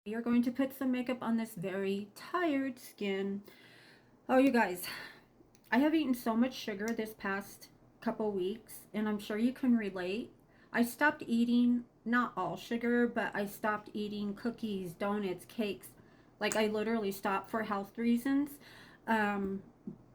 You're going to put some makeup on this very tired skin. Oh, you guys, I have eaten so much sugar this past couple weeks, and I'm sure you can relate. I stopped eating, not all sugar, but I stopped eating cookies, donuts, cakes. Like, I literally stopped for health reasons. Um,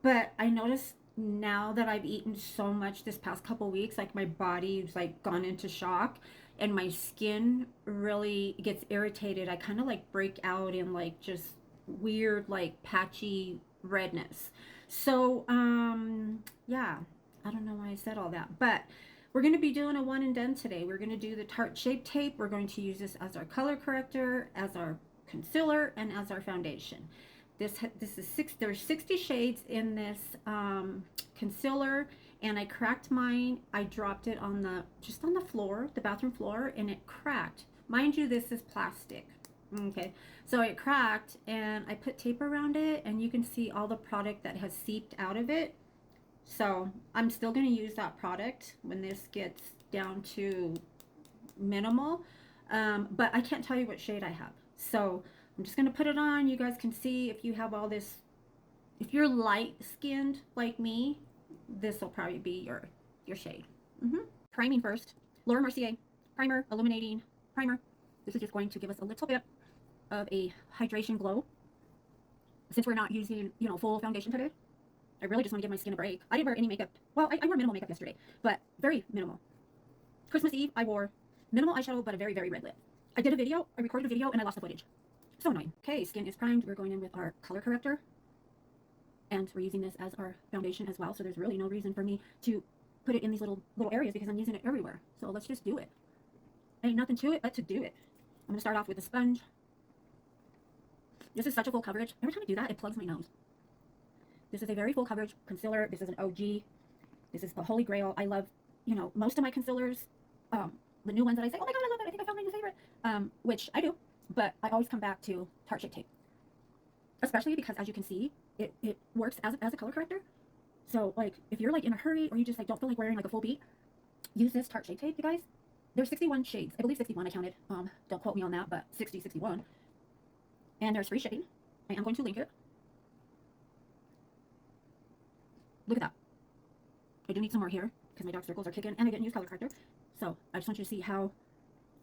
but I noticed now that I've eaten so much this past couple weeks, like my body's like gone into shock and my skin really gets irritated. I kind of like break out in like just weird like patchy redness. So yeah, I don't know why I said all that, but we're going to be doing a one and done today. We're going to do the Tarte Shape Tape. We're going to use this as our color corrector, as our concealer, and as our foundation. This is there's 60 shades in this concealer, and I cracked mine. I dropped it on just on the floor, the bathroom floor, and it cracked. Mind you, this is plastic. Okay, so it cracked, and I put tape around it, and you can see all the product that has seeped out of it. So I'm still going to use that product when this gets down to minimal, but I can't tell you what shade I have. So I'm just going to put it on. You guys can see if you have all this. If you're light skinned like me, this will probably be your shade. Priming first. Laura Mercier primer, illuminating primer. This is just going to give us a little bit of a hydration glow. Since we're not using, full foundation today, I really just want to give my skin a break. I didn't wear any makeup. Well, I wore minimal makeup yesterday, but very minimal. Christmas Eve, I wore minimal eyeshadow, but a very, very red lip. I recorded a video, and I lost the footage. So annoying. Okay, skin is primed. We're going in with our color corrector, and we're using this as our foundation as well, so there's really no reason for me to put it in these little areas because I'm using it everywhere. So let's just do it. Ain't nothing to it but to do it. I'm going to start off with a sponge. This is such a full coverage. Every time I do that, it plugs my nose. This is a very full coverage concealer. This is an OG. This is the holy grail. I love, most of my concealers, the new ones that I say, oh my god, I love it. I think I found my new favorite. Which I do, but I always come back to Tarte Shape Tape. Especially because, as you can see, it works as a color corrector. So, like, if you're, like, in a hurry or you just, like, don't feel like wearing, like, a full beat, use this Tarte Shape Tape, you guys. There's 61 shades. I believe 61 I counted. Don't quote me on that, but 60, 61. And there's free shipping. I am going to link it. Look at that. I do need some more here because my dark circles are kicking and I didn't use color corrector. So I just want you to see how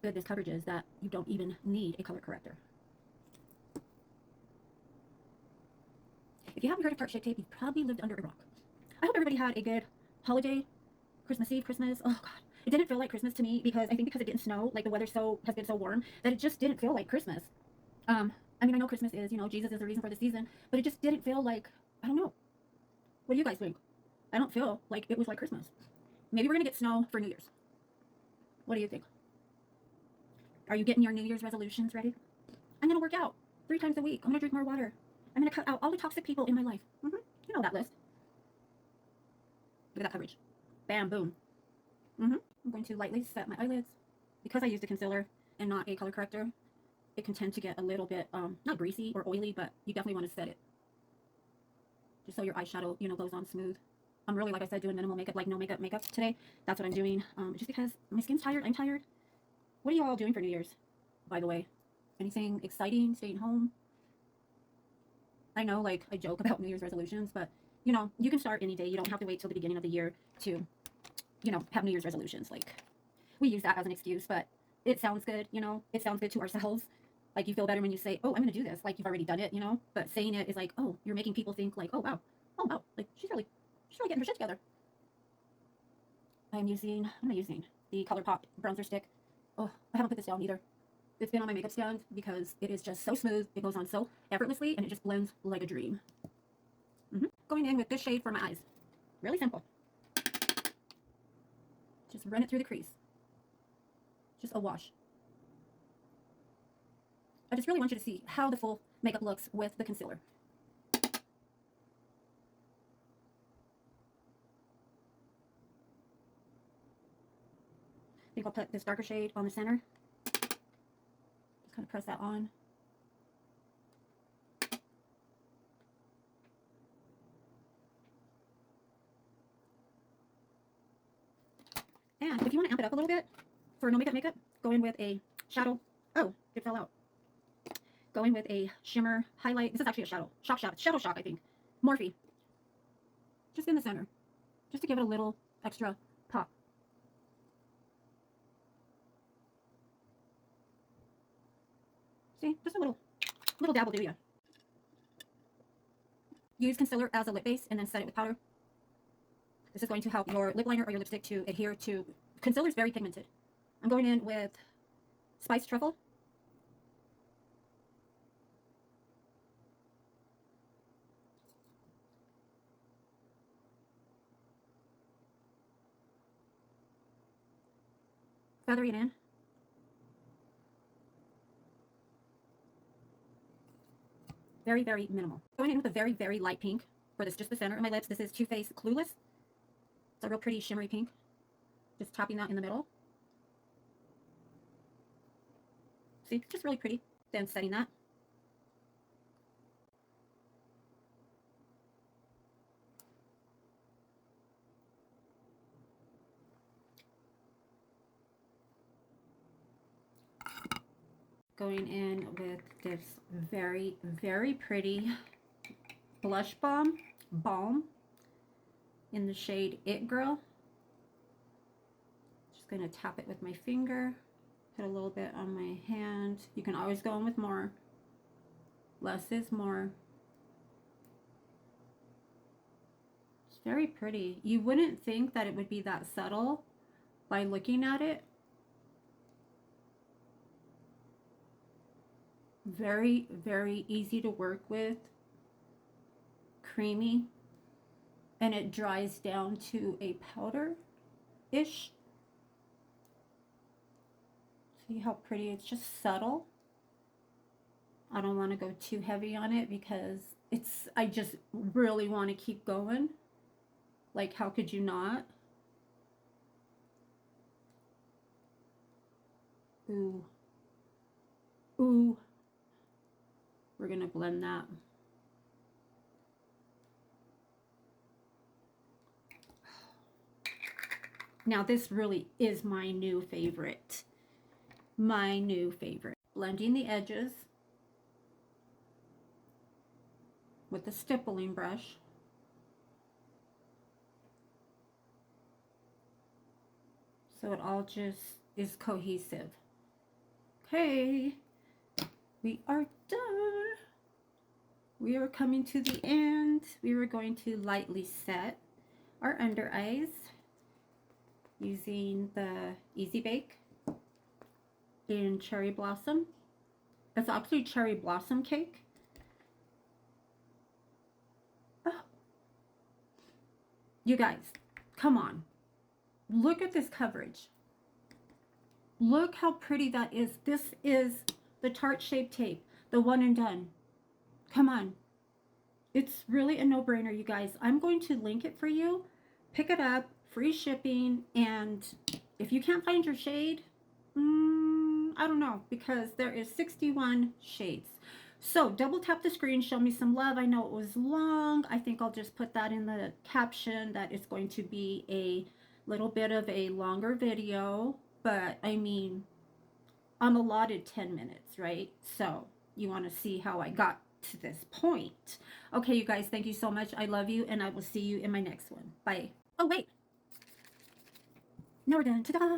good this coverage is that you don't even need a color corrector. If you haven't heard of Tarte Shape Tape, you've probably lived under a rock. I hope everybody had a good holiday, Christmas Eve, Christmas. Oh god. It didn't feel like Christmas to me because I think because it didn't snow, like the weather has been so warm that it just didn't feel like Christmas. I mean, I know Christmas is, Jesus is the reason for the season, but it just didn't feel like, I don't know. What do you guys think? I don't feel like it was like Christmas. Maybe we're gonna get snow for New Year's. What do you think? Are you getting your New Year's resolutions ready? I'm gonna work out 3 times a week. I'm gonna drink more water. I'm gonna cut out all the toxic people in my life. You know that list. Look at that coverage. Bam, boom. I'm going to lightly set my eyelids. Because I used a concealer and not a color corrector, it can tend to get a little bit, not greasy or oily, but you definitely want to set it. Just so your eyeshadow, goes on smooth. I'm really, like I said, doing minimal makeup, like no makeup today. That's what I'm doing. Just because my skin's tired. I'm tired. What are you all doing for New Year's, by the way? Anything exciting? Staying home? I know, like, I joke about New Year's resolutions, but, you can start any day. You don't have to wait till the beginning of the year to, have New Year's resolutions. Like, we use that as an excuse, but it sounds good, It sounds good to ourselves. Like, you feel better when you say, oh, I'm going to do this. Like, you've already done it, But saying it is like, oh, you're making people think, like, oh, wow. Oh, wow. Like, she's really getting her shit together. What am I using? The ColourPop bronzer stick. Oh, I haven't put this down either. It's been on my makeup stand because it is just so smooth. It goes on so effortlessly, and it just blends like a dream. Going in with this shade for my eyes. Really simple. Just run it through the crease. Just a wash. I just really want you to see how the full makeup looks with the concealer. I think I'll put this darker shade on the center. Just kind of press that on. And if you want to amp it up a little bit for no makeup, go in with a shadow. Oh, it fell out. Going with a shimmer highlight. This is actually a shadow shock, I think. Morphe. Just in the center, just to give it a little extra pop. See, just a little dab will do ya. Use concealer as a lip base and then set it with powder. This is going to help your lip liner or your lipstick to adhere to. Concealer is very pigmented. I'm going in with Spiced Truffle. Feather it in. Very, very minimal. Going in with a very, very light pink for this, just the center of my lips. This is Too Faced Clueless. It's a real pretty shimmery pink. Just tapping that in the middle. See, just really pretty. Then setting that. Going in with this very, very pretty blush balm in the shade It Girl. Just going to tap it with my finger, put a little bit on my hand. You can always go in with more. Less is more. It's very pretty. You wouldn't think that it would be that subtle by looking at it. Very, very easy to work with. Creamy. And it dries down to a powder-ish. See how pretty? It's just subtle. I don't want to go too heavy on it because I just really want to keep going. Like, how could you not? Ooh. Ooh. We're going to blend that. Now, this really is my new favorite. My new favorite. Blending the edges with the stippling brush. So it all just is cohesive. Okay, we are done. We are coming to the end. We were going to lightly set our under eyes using the Easy Bake in Cherry Blossom. It's actually Cherry Blossom Cake. Oh. You guys, come on. Look at this coverage. Look how pretty that is. This is the Tarte Shape Tape, the one and done. Come on. It's really a no-brainer, you guys. I'm going to link it for you. Pick it up, free shipping, and if you can't find your shade, I don't know, because there is 61 shades. So double tap the screen, show me some love. I know it was long. I think I'll just put that in the caption that it's going to be a little bit of a longer video, but I mean, I'm allotted 10 minutes, right? So you want to see how I got to this point. Okay, you guys, thank you so much. I love you, and I will see you in my next one. Bye. Oh, wait. No, we're done. Ta-da!